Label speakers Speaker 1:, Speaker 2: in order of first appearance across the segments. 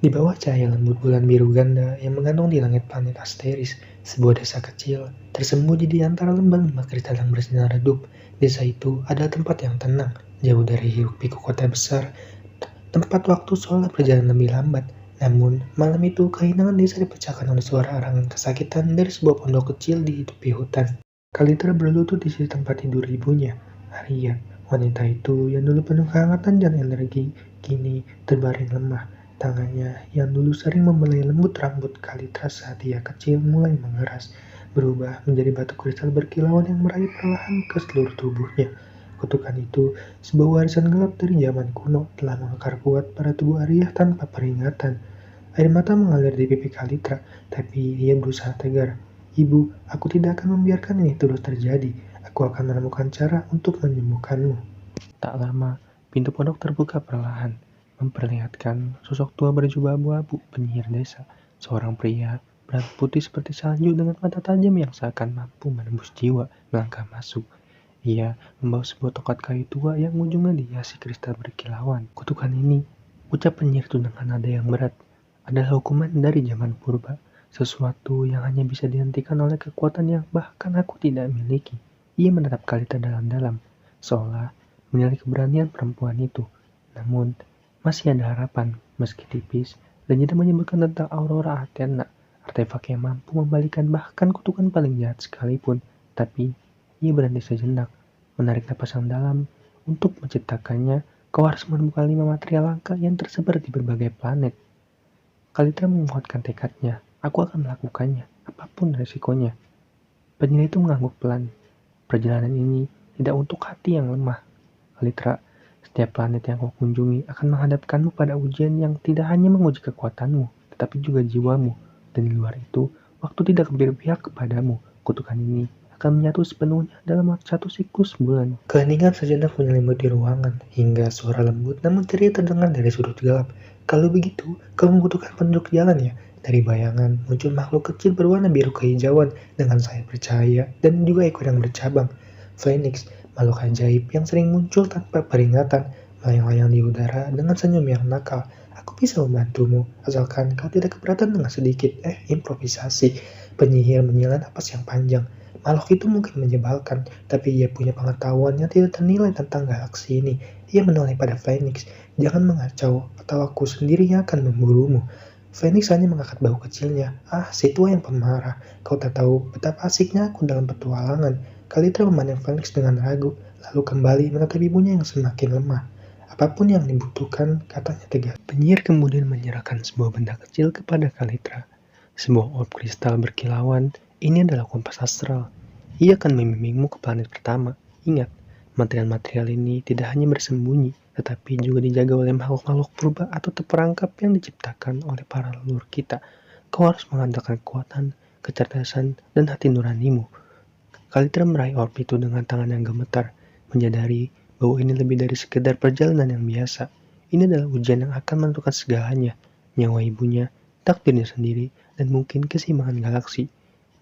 Speaker 1: Di bawah cahaya lembut bulan biru ganda yang menggantung di langit planet Asteris, sebuah desa kecil tersembunyi di antara lembah-lembah kristal yang bersinar redup. Desa itu adalah tempat yang tenang, jauh dari hiruk-pikuk kota besar, tempat waktu seolah berjalan lebih lambat. Namun, malam itu kehenangan desa dipecahkan oleh suara arangan kesakitan dari sebuah pondok kecil di tepi hutan. Kalitra berlutut di sisi tempat tidur ibunya, Arya. Wanita itu yang dulu penuh kehangatan dan energi, kini terbaring lemah. Tangannya yang dulu sering membelai lembut rambut Kalitra saat ia kecil mulai mengeras, berubah menjadi batu kristal berkilauan yang meraih perlahan ke seluruh tubuhnya. Kutukan itu, sebuah warisan gelap dari zaman kuno, telah mengakar kuat pada tubuh Arya tanpa peringatan. Air mata mengalir di pipi Kalitra, tapi ia berusaha tegar. Ibu, aku tidak akan membiarkan ini terus terjadi. Aku akan menemukan cara untuk menyembuhkanmu. Tak lama, pintu pondok terbuka perlahan, memperlihatkan sosok tua berjubah abu-abu penyihir desa. Seorang pria berambut putih seperti salju dengan mata tajam yang seakan mampu menembus jiwa melangkah masuk. Ia membawa sebuah tongkat kayu tua yang ujungnya dihiasi kristal berkilauan. Kutukan ini, ucap penyihir itu dengan nada yang berat, adalah hukuman dari zaman purba. Sesuatu yang hanya bisa dihentikan oleh kekuatan yang bahkan aku tidak miliki. Ia menatap Kalita dalam-dalam, seolah menilai keberanian perempuan itu. Namun, masih ada harapan, meski tipis, dan tidak menyebutkan tentang Aurora Athena, artefak yang mampu membalikan bahkan kutukan paling jahat sekalipun. Tapi, ia berhenti sejenak, menarik napas yang dalam. Untuk menciptakannya, kau harus menemukan 5 material langka yang tersebar di berbagai planet. Kalitra menguatkan tekadnya. Aku akan melakukannya, apapun resikonya. Penyihir itu mengangguk pelan. Perjalanan ini tidak untuk hati yang lemah. Kalitra, setiap planet yang kau kunjungi akan menghadapkanmu pada ujian yang tidak hanya menguji kekuatanmu, tetapi juga jiwamu. Dan di luar itu, waktu tidak berpihak kepadamu. Kutukan ini akan menyatu sepenuhnya dalam satu siklus bulan. Keheningan sejenak menyelimuti ruangan, hingga suara lembut namun ceria terdengar dari sudut gelap. Kalau begitu, kau membutuhkan penduduk jalan ya? Dari bayangan muncul makhluk kecil berwarna biru kehijauan dengan sayap bercahaya dan juga ekor yang bercabang. Phoenix, makhluk ajaib yang sering muncul tanpa peringatan, melayang-layang di udara dengan senyum yang nakal. Aku bisa membantumu, asalkan kau tidak keberatan dengan sedikit, improvisasi. Penyihir menghela napas yang panjang. Makhluk itu mungkin menyebalkan, tapi ia punya pengetahuan yang tidak ternilai tentang galaksi ini. Ia menoleh pada Phoenix. Jangan mengacau, atau aku sendiri yang akan memburumu. Phoenix hanya mengangkat bahu kecilnya. Si tua yang pemarah. Kau tak tahu betapa asiknya aku dalam petualangan. Kalitra memandang Phoenix dengan ragu, lalu kembali menatap ibunya yang semakin lemah. Apapun yang dibutuhkan, katanya tegas. Penyihir kemudian menyerahkan sebuah benda kecil kepada Kalitra. Sebuah orb kristal berkilauan. Ini adalah kompas astral. Ia akan membimbingmu ke planet pertama. Ingat, material-material ini tidak hanya bersembunyi, tetapi juga dijaga oleh makhluk-makhluk purba atau terperangkap yang diciptakan oleh para leluhur kita. Kau harus mengandalkan kekuatan, kecerdasan, dan hati nuranimu. Kalitra meraih orb itu dengan tangan yang gemetar, menyadari bahwa ini lebih dari sekedar perjalanan yang biasa. Ini adalah ujian yang akan menentukan segalanya, nyawa ibunya, takdirnya sendiri, dan mungkin keseimbangan galaksi.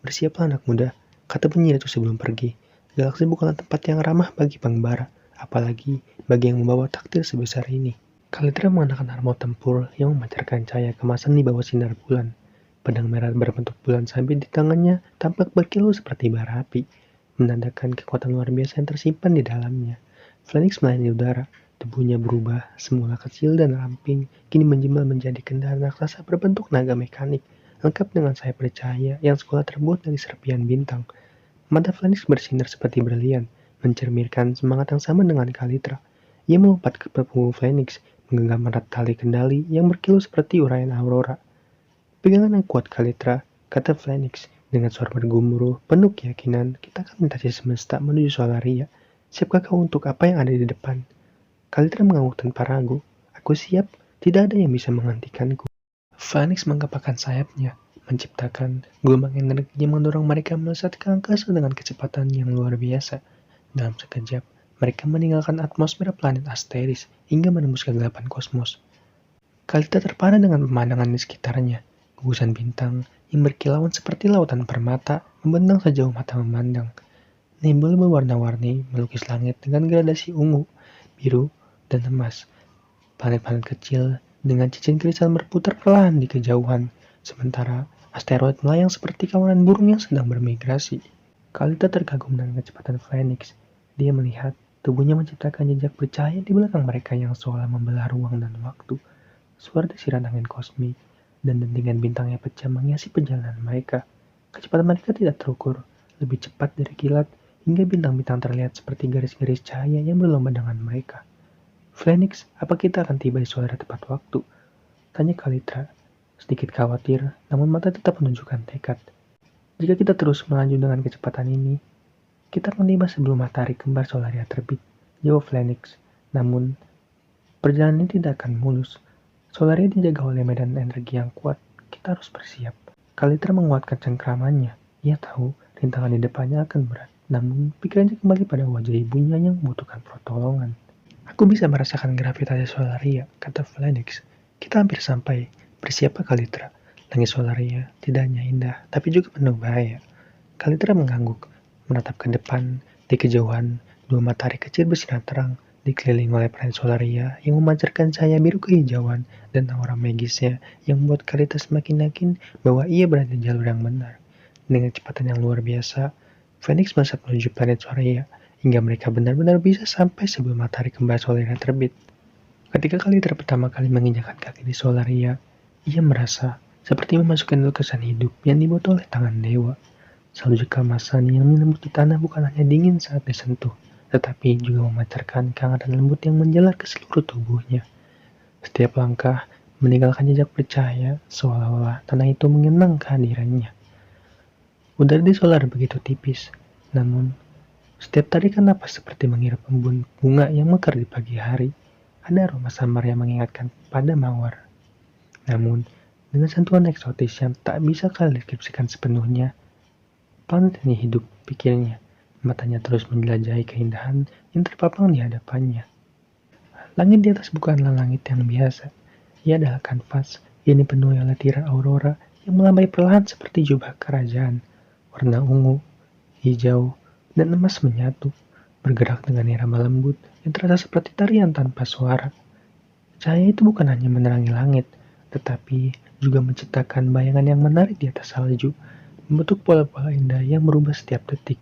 Speaker 1: Bersiaplah anak muda, kata penyihir itu sebelum pergi. Galaksi bukanlah tempat yang ramah bagi pengembara, apalagi bagi yang membawa takdir sebesar ini. Kalitra mengenakan armor tempur yang memancarkan cahaya kemasan di bawah sinar bulan. Pedang merah berbentuk bulan sabit di tangannya tampak berkilau seperti bara api, menandakan kekuatan luar biasa yang tersimpan di dalamnya. Phoenix melayang di udara, tubuhnya berubah, semula kecil dan ramping, kini menjimal menjadi kendaraan raksasa berbentuk naga mekanik, lengkap dengan sayap bercahaya yang seolah terbuat dari serpian bintang. Mata Phoenix bersinar seperti berlian, mencerminkan semangat yang sama dengan Kalitra. Ia melompat ke punggung Phoenix, menggenggam erat tali kendali yang berkilau seperti uraian aurora. Pegangan yang kuat Kalitra, kata Phoenix, dengan suara bergemuruh, penuh keyakinan, kita akan melintasi semesta menuju Solaria. Siapkah kau untuk apa yang ada di depan? Kalitra mengangguk tanpa ragu. Aku siap, tidak ada yang bisa menghentikanku. Phoenix menggapakkan sayapnya, menciptakan gelombang energi yang mendorong mereka melesat ke angkasa dengan kecepatan yang luar biasa. Dalam sekejap, mereka meninggalkan atmosfer planet Asteris hingga menembus kegelapan kosmos. Kalita terpana dengan pemandangan di sekitarnya. Gugusan bintang yang berkilauan seperti lautan permata membentang sejauh mata memandang. Nebula berwarna-warni melukis langit dengan gradasi ungu, biru, dan emas. Planet-planet kecil dengan cincin kristal berputar perlahan di kejauhan, sementara asteroid melayang seperti kawanan burung yang sedang bermigrasi. Kalita terkagum dengan kecepatan Phoenix. Dia melihat tubuhnya menciptakan jejak bercahaya di belakang mereka yang seolah membelah ruang dan waktu. Suara desiran angin kosmik dan dentingan bintang yang pecah menghiasi perjalanan mereka. Kecepatan mereka tidak terukur, lebih cepat dari kilat, hingga bintang-bintang terlihat seperti garis-garis cahaya yang berlomba dengan mereka. Phoenix, apa kita akan tiba di saudara tepat waktu? Tanya Kalitra, sedikit khawatir, namun mata tetap menunjukkan tekad. Jika kita terus melaju dengan kecepatan ini, kita akan tiba sebelum matahari kembar Solaria terbit, jawab Phoenix. Namun, perjalanan ini tidak akan mulus. Solaria dijaga oleh medan energi yang kuat. Kita harus bersiap. Kalitra menguatkan cengkramannya. Ia tahu rintangan di depannya akan berat. Namun, pikirannya kembali pada wajah ibunya yang membutuhkan pertolongan. Aku bisa merasakan gravitasi Solaria, kata Phoenix. Kita hampir sampai. Bersiaplah Kalitra. Langit Solaria tidak hanya indah, tapi juga penuh bahaya. Kalitra mengangguk, menatap ke depan. Di kejauhan, dua matahari kecil bersinar terang, dikelilingi oleh planet Solaria yang memancarkan cahaya biru kehijauan dan aura magisnya yang membuat Kalitra semakin yakin bahwa ia berada di jalur yang benar. Dengan kecepatan yang luar biasa, Phoenix melesat menuju planet Solaria hingga mereka benar-benar bisa sampai sebelum matahari kembar Solaria terbit. Ketika Kalitra pertama kali menginjakkan kaki di Solaria, ia merasa seperti memasukkan lukisan hidup yang dibuat oleh tangan dewa. Salju keemasan yang menyelimuti tanah bukan hanya dingin saat disentuh, tetapi juga memancarkan kehangatan lembut yang menjalar ke seluruh tubuhnya. Setiap langkah meninggalkan jejak bercahaya, seolah-olah tanah itu mengenang kehadirannya. Udara di solar begitu tipis, namun setiap tarikan napas seperti menghirup embun bunga yang mekar di pagi hari. Ada aroma samar yang mengingatkan pada mawar. Namun, dengan sentuhan eksotis yang tak bisa kali deskripsikan sepenuhnya, planet ini hidup, pikirnya. Matanya terus menjelajahi keindahan yang terpapang di hadapannya. Langit di atas bukanlah langit yang biasa. Ia adalah kanvas yang dipenuhi oleh tirai aurora yang melambai perlahan seperti jubah kerajaan. Warna ungu, hijau, dan emas menyatu, bergerak dengan irama lembut yang terasa seperti tarian tanpa suara. Cahaya itu bukan hanya menerangi langit, tetapi juga menciptakan bayangan yang menarik di atas salju, membentuk pola-pola indah yang berubah setiap detik.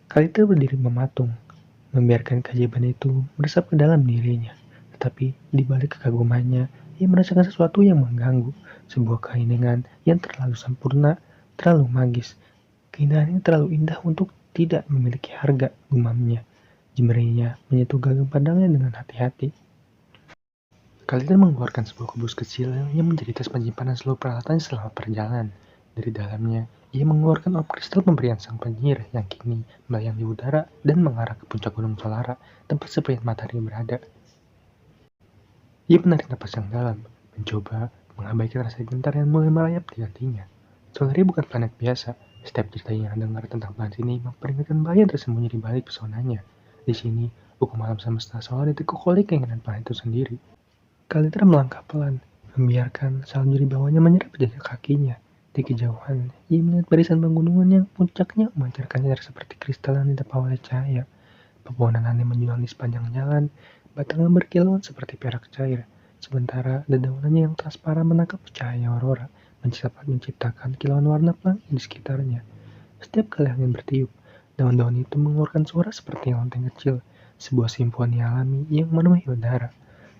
Speaker 1: Kalita berdiri mematung, membiarkan keajaiban itu meresap ke dalam dirinya. Tetapi di balik kekagumannya, ia merasakan sesuatu yang mengganggu, sebuah keinginan yang terlalu sempurna, terlalu magis. Keindahan yang terlalu indah untuk tidak memiliki harga, gumamnya. Jemarinya menyentuh gagang pandangnya dengan hati-hati. Kalita mengeluarkan sebuah kubus kecil yang menjadi tas penyimpanan seluruh peralatan selama perjalanan. Dari dalamnya, ia mengeluarkan orb kristal pemberian sang penyihir yang kini melayang di udara dan mengarah ke puncak gunung Solara, tempat seperti matahari berada. Ia menarik napas yang dalam, mencoba mengabaikan rasa gentar yang mulai merayap di hatinya. Solaria bukan planet biasa. Setiap cerita yang dengar tentang planet ini memperingatkan bahaya yang tersembunyi di balik pesonanya. Di sini, hukum alam semesta seolah ditekuk oleh keinginan planet itu sendiri. Kalitra melangkah pelan, membiarkan salju di bawahnya menyerap jejak kakinya. Di kejauhan, ia melihat barisan pegunungan yang puncaknya memancarkan sinar seperti kristal yang diterpa oleh cahaya. Pepohonan aneh menjulang di sepanjang jalan, batangnya berkilauan seperti perak cair. Sementara dedaunannya yang transparan menangkap cahaya aurora, menciptakan kilauan warna pelangi di sekitarnya. Setiap kali angin bertiup, daun-daun itu mengeluarkan suara seperti lonteng kecil, sebuah simfoni alami yang memenuhi udara.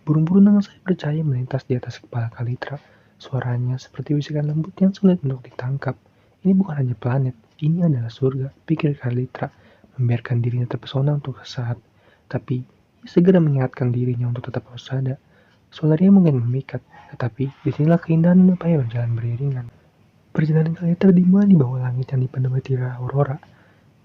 Speaker 1: Burung-burung dengan sayap bercahaya melintas di atas kepala Kalitra. Suaranya seperti bisikan lembut yang sulit untuk ditangkap. Ini bukan hanya planet, ini adalah surga, pikir Kalitra, membiarkan dirinya terpesona untuk sesaat. Tapi, ia segera mengingatkan dirinya untuk tetap waspada. Solaria mungkin memikat, tetapi disinilah keindahan dan upaya berjalan beriringan. Perjalanan Kalitra dimulai di bawah langit yang dipenuhi tirai aurora,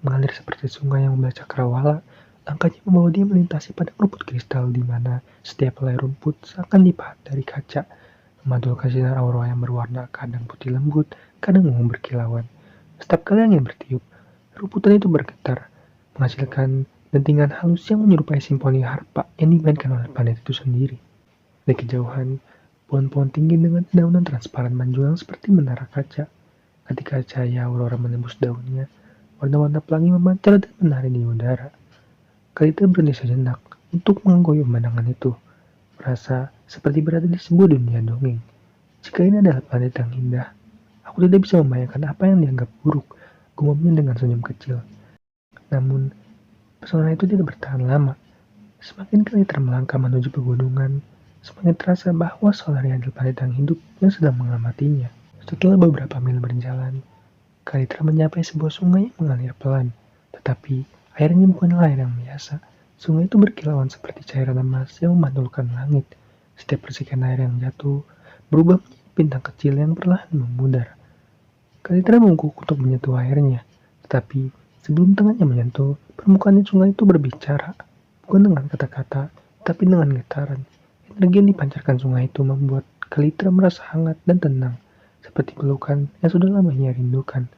Speaker 1: mengalir seperti sungai yang membaca cakrawala. Langkahnya membawa dia melintasi padang rumput kristal di mana setiap helai rumput seakan dipahat dari kaca, memantulkan sinar aurora yang berwarna kadang putih lembut, kadang ungu berkilauan. Setiap kali angin bertiup, rumputan itu bergetar, menghasilkan dentingan halus yang menyerupai simfoni harpa yang dimainkan oleh planet itu sendiri. Di kejauhan, pohon-pohon tinggi dengan daunan transparan menjulang seperti menara kaca. Ketika cahaya aurora menembus daunnya, warna-warna pelangi memancar dan menari di udara. Kalita berhenti sejenak untuk mengguyur pemandangan itu. merasa seperti berada di sebuah dunia dongeng. Jika ini adalah planet yang indah, aku tidak bisa membayangkan apa yang dianggap buruk, gumamnya dengan senyum kecil. Namun, pesona itu tidak bertahan lama. Semakin Kalitra melangkah menuju pegunungan, semakin terasa bahwa Solaria adalah planet yang hidup yang sedang mengamatinya. Setelah beberapa mil berjalan, Kalitra mencapai sebuah sungai yang mengalir pelan, tetapi airnya bukanlah air yang biasa. Sungai itu berkilauan seperti cairan emas yang memantulkan langit. Setiap percikan air yang jatuh berubah menjadi bintang kecil yang perlahan memudar. Kalitra mengguguk untuk menyentuh airnya, tetapi sebelum tangannya menyentuh, permukaan sungai itu berbicara. Bukan dengan kata-kata, tapi dengan getaran. Energi yang dipancarkan sungai itu membuat Kalitra merasa hangat dan tenang, seperti pelukan yang sudah lama ia rindukan.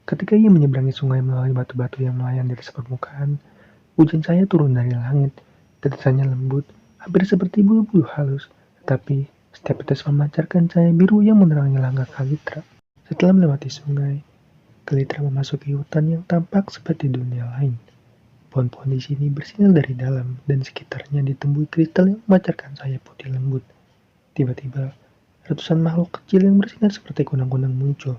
Speaker 1: Ketika ia menyeberangi sungai melalui batu-batu yang melayang di atas permukaan, hujan cahaya turun dari langit. Tetesannya lembut, hampir seperti bulu-bulu halus, tetapi setiap tetes memancarkan cahaya biru yang menerangi langkah Kalitra. Setelah melewati sungai, Kalitra memasuki hutan yang tampak seperti dunia lain. Pohon-pohon di sini bersinar dari dalam dan sekitarnya ditemui kristal yang memancarkan cahaya putih lembut. Tiba-tiba, ratusan makhluk kecil yang bersinar seperti kunang-kunang muncul,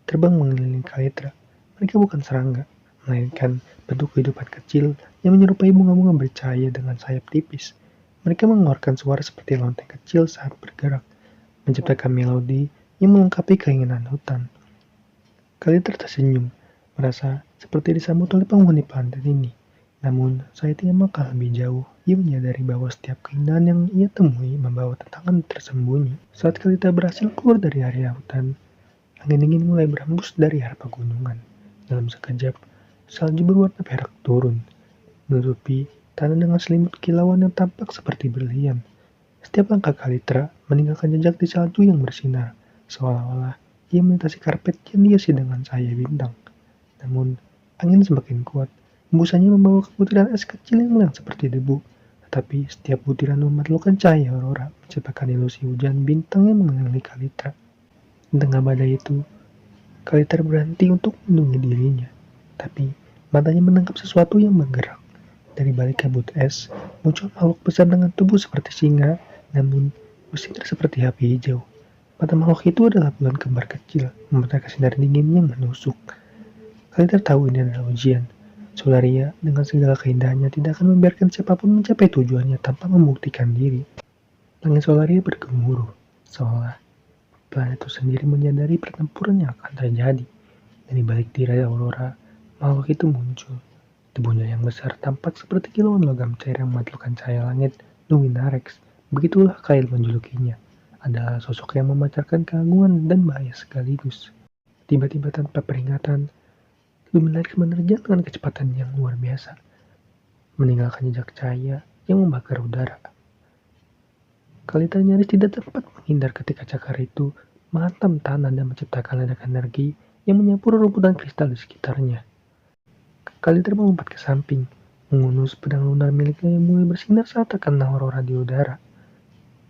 Speaker 1: terbang mengelilingi Kalitra. Mereka bukan serangga, melainkan bentuk kehidupan kecil yang menyerupai bunga-bunga bercahaya dengan sayap tipis. Mereka mengeluarkan suara seperti lonteng kecil saat bergerak, menciptakan melodi yang melengkapi keinginan hutan. Kalitra tersenyum, merasa seperti disambut oleh penghuni planet ini. Namun, saat ia melangkah lebih jauh, ia menyadari bahwa setiap keindahan yang ia temui membawa tantangan tersembunyi. Saat Kalita berhasil keluar dari area hutan, angin dingin mulai berhembus dari arah pegunungan. Dalam sekejap, salju berwarna perak turun, menutupi tanah dengan selimut kilauan yang tampak seperti berlian. Setiap langkah Kalitra meninggalkan jejak di salju yang bersinar, seolah-olah ia melintasi karpet yang dihiasi dengan cahaya bintang. Namun, angin semakin kuat. Hembusannya membawa ke butiran es kecil yang melayang seperti debu. Tetapi setiap butiran memerlukan cahaya aurora, menciptakan ilusi hujan bintang yang mengelilingi Kalitra. Di tengah badai itu, Kalitra berhenti untuk melindungi dirinya. Tapi, matanya menangkap sesuatu yang bergerak. Dari balik kabut es, muncul makhluk besar dengan tubuh seperti singa, namun bersinar seperti api hijau. Mata makhluk itu adalah bulan kembar kecil, memancarkan sinar dingin yang menusuk. Kalitra tahu ini adalah ujian. Solaria dengan segala keindahannya tidak akan membiarkan siapapun mencapai tujuannya tanpa membuktikan diri. Langit Solaria bergemuruh, seolah planet itu sendiri menyadari pertempuran yang akan terjadi. Dari balik tirai aurora, makhluk itu muncul. Tubuhnya yang besar tampak seperti kilauan logam cair yang memantulkan cahaya langit, Luminarex. Begitulah Kail menjulukinya. Adalah sosok yang memancarkan keagungan dan bahaya sekaligus. Tiba-tiba tanpa peringatan, Luminarex menerjang dengan kecepatan yang luar biasa, meninggalkan jejak cahaya yang membakar udara. Kalita nyaris tidak dapat menghindar ketika cakar itu menghantam tanah dan menciptakan ledakan energi yang menyapu rerumputan kristal di sekitarnya. Kalita melompat ke samping, mengunus pedang lunar miliknya yang mulai bersinar saat terkena aurora di udara.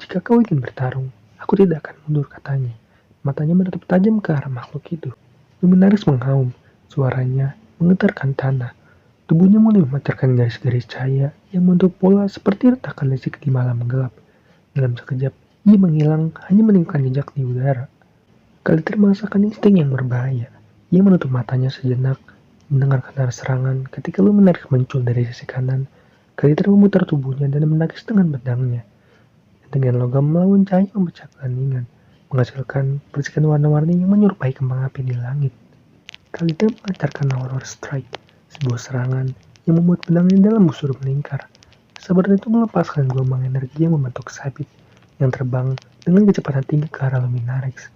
Speaker 1: Jika kau ingin bertarung, aku tidak akan mundur, katanya. Matanya menatap tajam ke arah makhluk itu. Luminarex menghaum. Suaranya menggetarkan tanah. Tubuhnya mulai memancarkan garis-garis cahaya yang membentuk pola seperti retakan listrik di malam gelap. Dalam sekejap, ia menghilang hanya meninggalkan jejak di udara. Kaliter merasakan insting yang berbahaya. Ia menutup matanya sejenak, mendengarkan arah serangan ketika Luminarex muncul dari sisi kanan. Kaliter memutar tubuhnya dan menangkis dengan pedangnya. Dengan logam melawan cahaya memecah keheningan, menghasilkan percikan warna-warni yang menyerupai kembang api di langit. Kalita melancarkan Aurora Strike, sebuah serangan yang membuat pedangnya dalam busur melingkar. Sabar itu melepaskan gelombang energi yang membentuk sabit yang terbang dengan kecepatan tinggi ke arah Luminarex.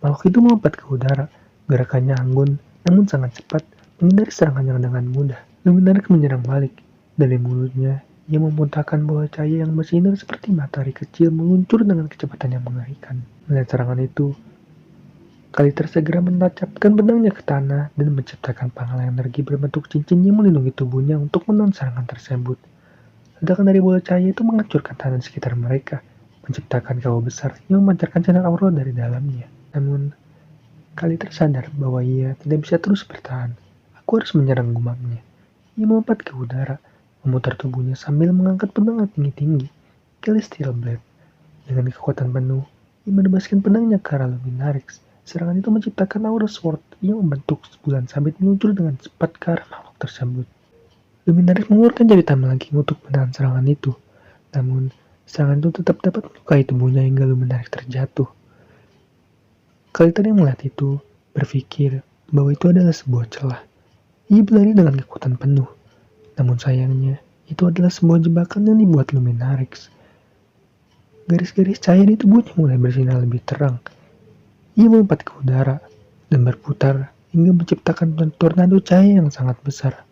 Speaker 1: Makhluk itu melompat ke udara, gerakannya anggun namun sangat cepat, menghindari serangannya dengan mudah. Luminarex menyerang balik. Dari mulutnya, ia memuntahkan bola cahaya yang bersinar seperti matahari kecil meluncur dengan kecepatan yang mengerikan. Melihat serangan itu, Kaliter segera menancapkan pedangnya ke tanah dan menciptakan penghalang energi berbentuk cincin yang melindungi tubuhnya untuk menahan serangan tersebut. Ledakan dari bola cahaya itu menghancurkan tanah di sekitar mereka, menciptakan kawah besar yang memancarkan sinar aurora dari dalamnya. Namun, Kaliter sadar bahwa ia tidak bisa terus bertahan. Aku harus menyerang, gumamnya. Ia melompat ke udara, memutar tubuhnya sambil mengangkat pedangnya tinggi-tinggi. Celestial Blade. Dengan kekuatan penuh, ia menebaskan pedangnya ke arah Luminaris. Serangan itu menciptakan aura sword yang membentuk bulan sabit meluncur dengan cepat ke arah makhluk tersebut. Luminaris mengeluarkan jari lagi untuk menahan serangan itu. Namun, serangan itu tetap dapat melukai tubuhnya hingga Luminaris terjatuh. Kalitan yang melihat itu berpikir bahwa itu adalah sebuah celah. Ia berlari dengan kekuatan penuh. Namun sayangnya, itu adalah sebuah jebakan yang dibuat Luminaris. Garis-garis cahaya di tubuhnya mulai bersinar lebih terang. Ia melompat ke udara dan berputar hingga menciptakan tornado cahaya yang sangat besar.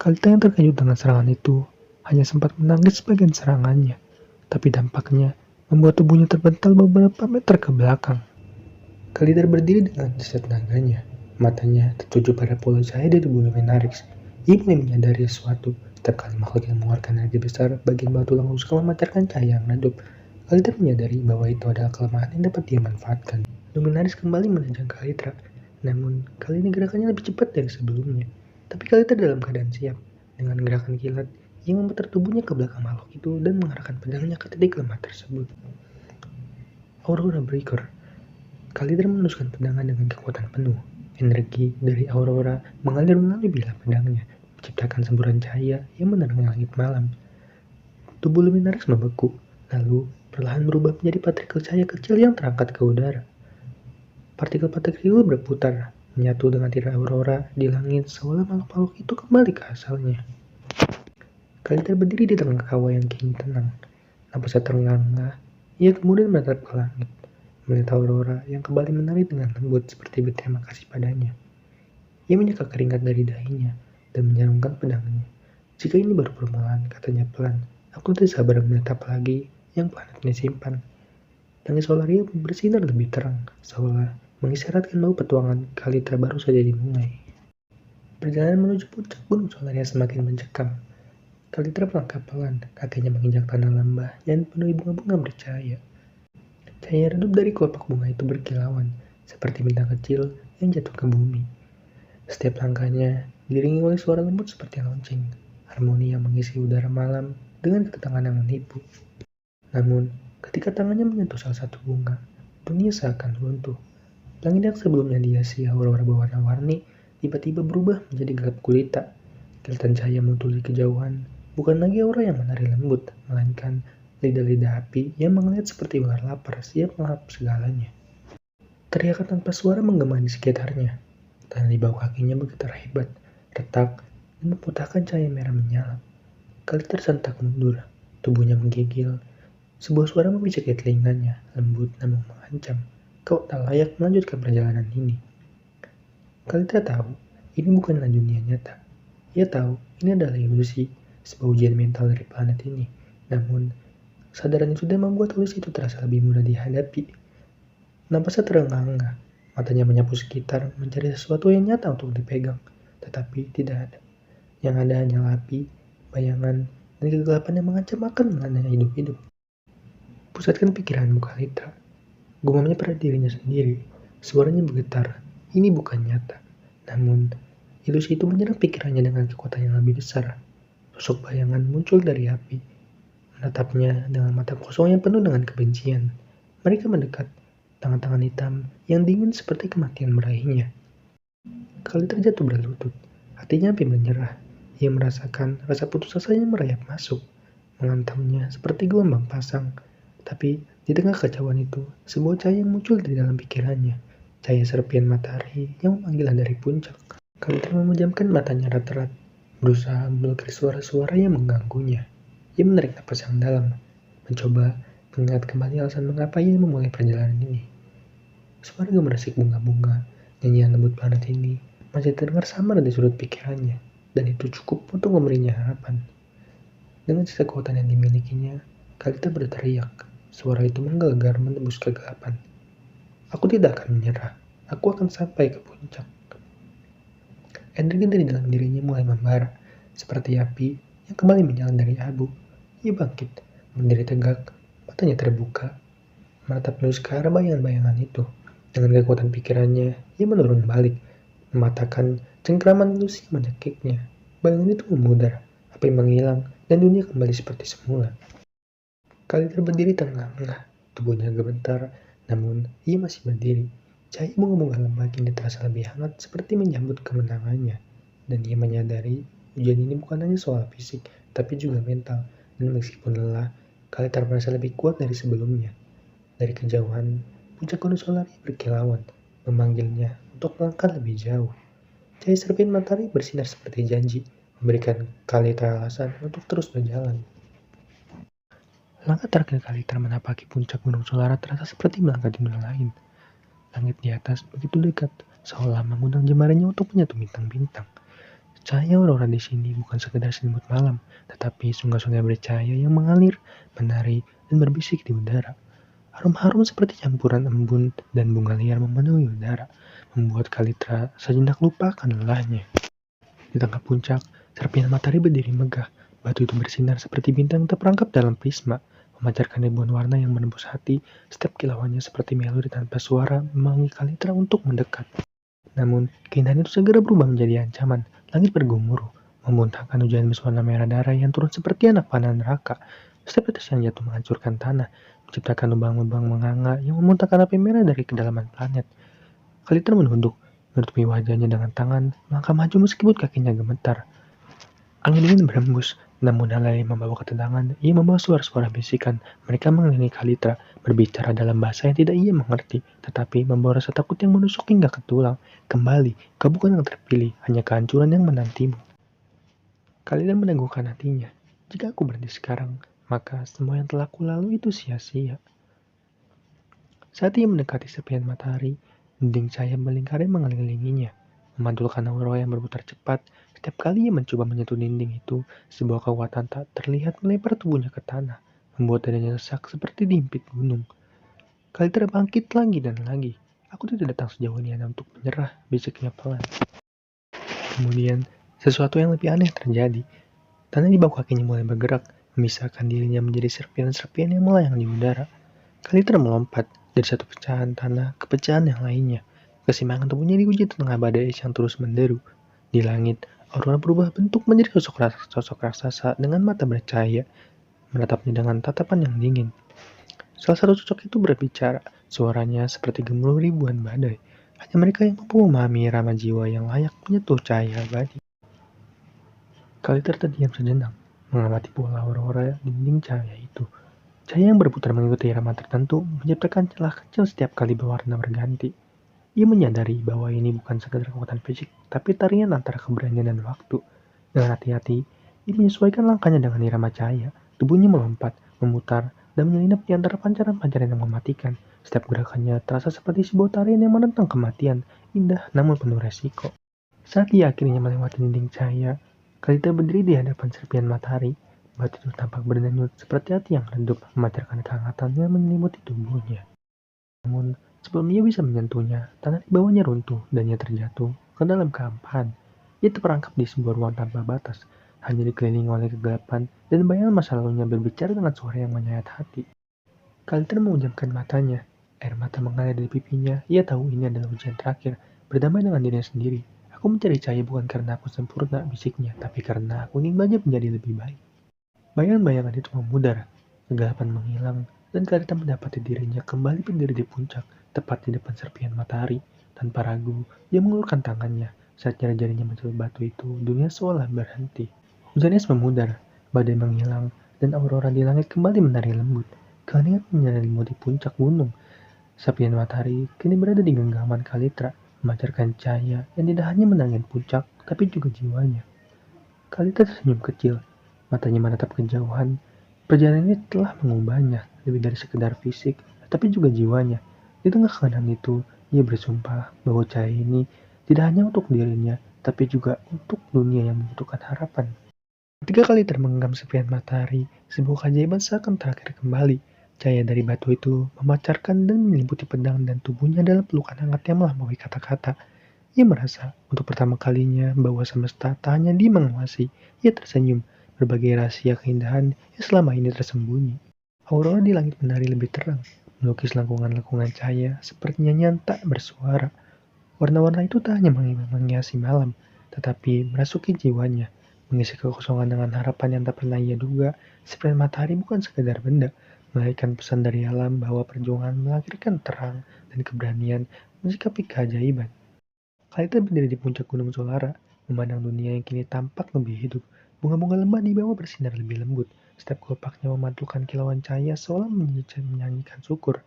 Speaker 1: Kalita yang terkejut dengan serangan itu hanya sempat menangis sebagian serangannya, tapi dampaknya membuat tubuhnya terbental beberapa meter ke belakang. Kalita berdiri dengan sesat tenaganya, matanya tertuju pada pola cahaya di tubuh Luminaris. Ia mulai menyadari sesuatu. Setiap kali makhluk yang mengeluarkan energi besar, bagian batu langsung suka memancarkan cahaya yang redup. Kalita menyadari bahwa itu adalah kelemahan yang dapat dia manfaatkan. Luminaris kembali menerjang Kalita, namun kali ini gerakannya lebih cepat dari sebelumnya. Tapi Kalita dalam keadaan siap. Dengan gerakan kilat, ia memutar tubuhnya ke belakang makhluk itu dan mengarahkan pedangnya ke titik lemah tersebut. Aurora Breaker. Kalita menusukkan pedangnya dengan kekuatan penuh. Energi dari Aurora mengalir melalui bilah pedangnya, menciptakan semburan cahaya yang menerangi langit malam. Tubuh Luminaris membeku, lalu perlahan berubah menjadi partikel cahaya kecil yang terangkat ke udara. Partikel-partikel itu berputar, menyatu dengan tirai Aurora di langit seolah makhluk-makhluk itu kembali ke asalnya. Kalita berdiri di tengah kawah yang kini tenang. Napasnya terengah-engah, ia kemudian menatap ke langit, melihat Aurora yang kembali menari dengan lembut seperti berterima kasih padanya. Ia menyeka keringat dari dahinya dan menjarumkan pedangnya. Jika ini baru permulaan, katanya pelan, aku tidak sabar menatap lagi yang planet ini simpan. Langit Solaria bersinar lebih terang, seolah mengisyaratkan bahwa petualangan Kalita baru saja dimulai. Perjalanan menuju puncak gunung Solaria semakin mencekam. Kalita melangkah pelan, kakinya menginjak tanah lembah yang dipenuhi bunga-bunga bercahaya. Cahaya redup dari kelopak bunga itu berkilauan, seperti bintang kecil yang jatuh ke bumi. Setiap langkahnya diiringi oleh suara lembut seperti lonceng, harmoni yang mengisi udara malam dengan ketenangan yang menipu. Namun, ketika tangannya menyentuh salah satu bunga, dunia seakan runtuh. Langit yang sebelumnya dihiasi aurora berwarna-warni tiba-tiba berubah menjadi gelap gulita. Kilatan cahaya muncul di kejauhan, bukan lagi aura yang menari lembut, melainkan lidah-lidah api yang menggeliat seperti ular lapar siap melahap segalanya. Teriakan tanpa suara menggema di sekitarnya. Tanah di bawah kakinya bergetar hebat, retak, dan memutahkan cahaya merah menyala. Kalita tersentak mundur, tubuhnya menggigil. Sebuah suara membisik di telinganya, lembut namun mengancam. Kau tak layak melanjutkan perjalanan ini. Kalita tahu, ini bukanlah dunia nyata. Ia tahu, ini adalah ilusi, sebuah ujian mental dari planet ini. Namun, kesadaran itu sudah membuat ilusi itu terasa lebih mudah dihadapi. Napasnya terengah-engah, matanya menyapu sekitar, mencari sesuatu yang nyata untuk dipegang. Tetapi tidak ada. Yang ada hanyalah api, bayangan, dan kegelapan yang mengancam akan menelannya hidup-hidup. Pusatkan pikiranmu, Kalita. Gumamnya pada dirinya sendiri. Suaranya bergetar. Ini bukan nyata. Namun, ilusi itu menyerang pikirannya dengan kekuatan yang lebih besar. Sosok bayangan muncul dari api, menatapnya dengan mata kosong yang penuh dengan kebencian. Mereka mendekat, tangan-tangan hitam yang dingin seperti kematian meraihnya. Kalita terjatuh berlutut, hatinya hampir menyerah. Ia merasakan rasa putus asa yang merayap masuk, menghantamnya seperti gelombang pasang. Tapi di tengah kekacauan itu, sebuah cahaya muncul dari dalam pikirannya. Cahaya serpian matahari yang memanggilnya dari puncak. Kalita memejamkan matanya erat-erat, berusaha memblokir suara-suara yang mengganggunya. Ia menarik napas yang dalam, mencoba mengingat kembali alasan mengapa ia memulai perjalanan ini. Suara gemericik bunga-bunga, nyanyian lembut planet ini, masih terdengar samar di sudut pikirannya, dan itu cukup untuk memberinya harapan. Dengan sisa kekuatan yang dimilikinya, Kalita berteriak. Suara itu menggelegar menembus kegelapan. Aku tidak akan menyerah. Aku akan sampai ke puncak. Energi dari dalam dirinya mulai membara, seperti api yang kembali menyala dari abu. Ia bangkit, berdiri tegak, matanya terbuka, menatap lurus ke arah bayangan-bayangan itu. Dengan kekuatan pikirannya, ia menurun balik, mematahkan cengkraman ilusi yang menyekiknya. Bayangan itu memudar, api menghilang, dan dunia kembali seperti semula. Kaliter berdiri terengah-engah, tubuhnya gemetar, namun ia masih berdiri. Cahaya bunga-bunga lembah kini terasa lebih hangat seperti menyambut kemenangannya. Dan ia menyadari ujian ini bukan hanya soal fisik, tapi juga mental. Dan meskipun lelah, Kaliter merasa lebih kuat dari sebelumnya. Dari kejauhan, puncak gunung Solari berkilauan, memanggilnya untuk melangkah lebih jauh. Cahaya serpihan matahari bersinar seperti janji, memberikan Kaliter alasan untuk terus berjalan. Langkah terakhir Kaliter menapaki puncak gunung Solara terasa seperti melangkah di dunia lain. Langit di atas begitu dekat, seolah mengundang jemarinya untuk menyatu bintang-bintang. Cahaya aurora di sini bukan sekedar selimut malam, tetapi sungai-sungai bercahaya yang mengalir, menari, dan berbisik di udara. Harum-harum seperti campuran embun dan bunga liar memenuhi udara, membuat Kalitra sejenak lupakan lelahnya. Di tengah puncak, serpihan matahari berdiri megah. Batu itu bersinar seperti bintang terperangkap dalam prisma, memancarkan ribuan warna yang menembus hati. Setiap kilauannya seperti melodi tanpa suara memanggil Kalitra untuk mendekat. Namun, keindahan itu segera berubah menjadi ancaman. Langit bergemuruh, memuntahkan hujan es warna merah darah yang turun seperti anak panah neraka. Setiap tetes yang jatuh menghancurkan tanah, menciptakan lubang-lubang menganga yang memuntahkan api merah dari kedalaman planet. Kaliter menunduk, menutupi wajahnya dengan tangan, melangkah maju meskipun kakinya gemetar. Angin dingin berembus, namun alai membawa ketenangan. Ia membawa suara-suara bisikan. Mereka mengelilingi Kalitra, berbicara dalam bahasa yang tidak ia mengerti, tetapi membawa rasa takut yang menusuk hingga ke tulang. Kembali, kau bukan yang terpilih, hanya kehancuran yang menantimu. Kalitra meneguhkan hatinya. Jika aku berhenti sekarang, maka semua yang telah kulalui itu sia-sia. Saat ia mendekati serpihan matahari, dinding cahaya melingkari mengelilinginya, memantulkan aura yang berputar cepat. Setiap kali ia mencoba menyentuh dinding itu, sebuah kekuatan tak terlihat melempar tubuhnya ke tanah, membuat dadanya sesak seperti dihimpit gunung. Kaliter bangkit lagi dan lagi. Aku tidak datang sejauh ini hanya untuk menyerah, bisiknya pelan. Kemudian, sesuatu yang lebih aneh terjadi. Tanah di bawah kakinya mulai bergerak, memisahkan dirinya menjadi serpihan-serpihan yang melayang di udara. Kaliter melompat dari satu pecahan tanah ke pecahan yang lainnya. Keseimbangan tubuhnya diuji di tengah badai es yang terus menderu. Di langit, aurora berubah bentuk menjadi sosok raksasa dengan mata bercahaya, menatapnya dengan tatapan yang dingin. Salah satu sosok itu berbicara, suaranya seperti gemuruh ribuan badai. Hanya mereka yang mampu memahami irama jiwa yang layak menyentuh cahaya abadi. Kaliter terdiam sejenak, mengamati pola aurora dinding cahaya itu. Cahaya yang berputar mengikuti irama tertentu menciptakan celah kecil setiap kali berwarna berganti. Ia menyadari bahwa ini bukan sekadar kekuatan fisik, tapi tarian antara keberanian dan waktu. Dengan hati-hati, ia menyesuaikan langkahnya dengan irama cahaya. Tubuhnya melompat, memutar, dan menyelinap di antara pancaran-pancaran yang mematikan. Setiap gerakannya terasa seperti sebuah tarian yang menentang kematian, indah namun penuh resiko. Saat ia akhirnya melewati dinding cahaya, Kalita berdiri di hadapan serpihan matahari. Batu itu tampak berdenyut seperti hati yang redup, memancarkan kehangatan yang menyelimuti tubuhnya. Namun, sebelum ia bisa menyentuhnya, tanah di bawahnya runtuh dan ia terjatuh ke dalam kehampaan. Ia terperangkap di sebuah ruang tanpa batas, hanya dikelilingi oleh kegelapan dan bayangan masa lalunya berbicara dengan suara yang menyayat hati. Kaliter memejamkan matanya, air mata mengalir dari pipinya. Ia tahu ini adalah ujian terakhir, berdamai dengan dirinya sendiri. Aku mencari cahaya bukan karena aku sempurna, bisiknya, tapi karena aku ingin belajar menjadi lebih baik. Bayangan-bayangan itu memudar, kegelapan menghilang, dan Kalita mendapati dirinya kembali berdiri di puncak, tepat di depan serpihan matahari. Tanpa ragu, dia mengulurkan tangannya. Saat jari-jarinya mencoba batu itu, dunia seolah berhenti. Hujan es memudar, badai menghilang, dan aurora di langit kembali menari lembut. Keheningan menyelimuti puncak gunung. Serpihan matahari kini berada di genggaman Kalitra, memancarkan cahaya yang tidak hanya menangin puncak, tapi juga jiwanya. Kalitra tersenyum kecil, matanya menatap kejauhan. Perjalanan ini telah mengubahnya, lebih dari sekedar fisik, tapi juga jiwanya. Di tengah keadaan itu, ia bersumpah bahwa cahaya ini tidak hanya untuk dirinya, tapi juga untuk dunia yang membutuhkan harapan. Ketika kali termenggenggam serpihan matahari, sebuah keajaiban seakan terakhir kembali. Cahaya dari batu itu memancarkan dan menyelimuti pedang dan tubuhnya dalam pelukan hangat yang melampaui kata-kata. Ia merasa untuk pertama kalinya bahwa semesta tak hanya dia menguasai. Ia tersenyum, berbagai rahasia keindahan yang selama ini tersembunyi. Aurora di langit menari lebih terang, melukis lengkungan-lengkungan cahaya seperti nyanyian tak bersuara. Warna-warna itu tak hanya menghiasi malam, tetapi merasuki jiwanya, mengisi kekosongan dengan harapan yang tak pernah ia duga. Serpihan matahari bukan sekadar benda, melahirkan pesan dari alam bahwa perjuangan melahirkan terang dan keberanian mensikapi keajaiban. Kalita berdiri di puncak Gunung Solara, memandang dunia yang kini tampak lebih hidup. Bunga-bunga lembah di bawah bersinar lebih lembut. Setiap kelopaknya memantulkan kilauan cahaya seolah menyanyikan syukur.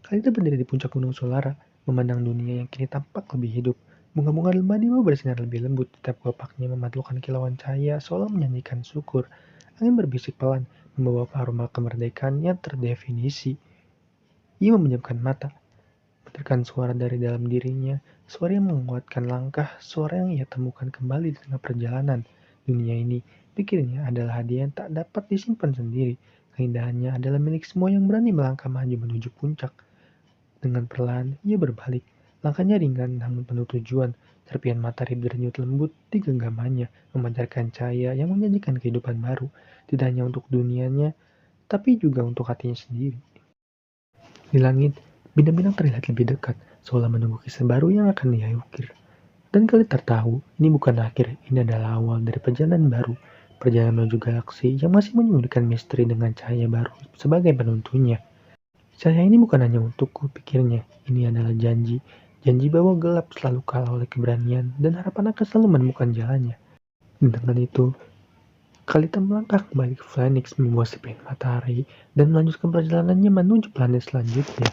Speaker 1: Kalita berdiri di puncak Gunung Solara, memandang dunia yang kini tampak lebih hidup. Bunga-bunga lembah di bawah bersinar lebih lembut. Setiap kelopaknya memantulkan kilauan cahaya seolah menyanyikan syukur. Angin berbisik pelan, membawa aroma kemerdekaan yang terdefinisi. Ia memejamkan mata, menekan suara dari dalam dirinya, suara yang menguatkan langkah, suara yang ia temukan kembali di tengah perjalanan. Dunia ini, pikirnya, adalah hadiah yang tak dapat disimpan sendiri. Keindahannya adalah milik semua yang berani melangkah maju menuju puncak. Dengan perlahan, ia berbalik. Langkahnya ringan namun penuh tujuan. Serpihan matahari berdenyut lembut di genggamannya, memancarkan cahaya yang menjanjikan kehidupan baru. Tidak hanya untuk dunianya, tapi juga untuk hatinya sendiri. Di langit, bintang-bintang terlihat lebih dekat, seolah menunggu kisah baru yang akan ia ukir. Dan kali tertahu, ini bukan akhir, ini adalah awal dari perjalanan baru. Perjalanan menuju galaksi yang masih menyembunyikan misteri dengan cahaya baru sebagai penuntunnya. Cahaya ini bukan hanya untukku, pikirnya. Ini adalah janji. Janji bahwa gelap selalu kalah oleh keberanian dan harapan akan selalu menemukan jalannya. Dengan itu, Kalita melangkah kembali ke Phoenix membawa serpihan matahari dan melanjutkan perjalanannya menuju planet selanjutnya.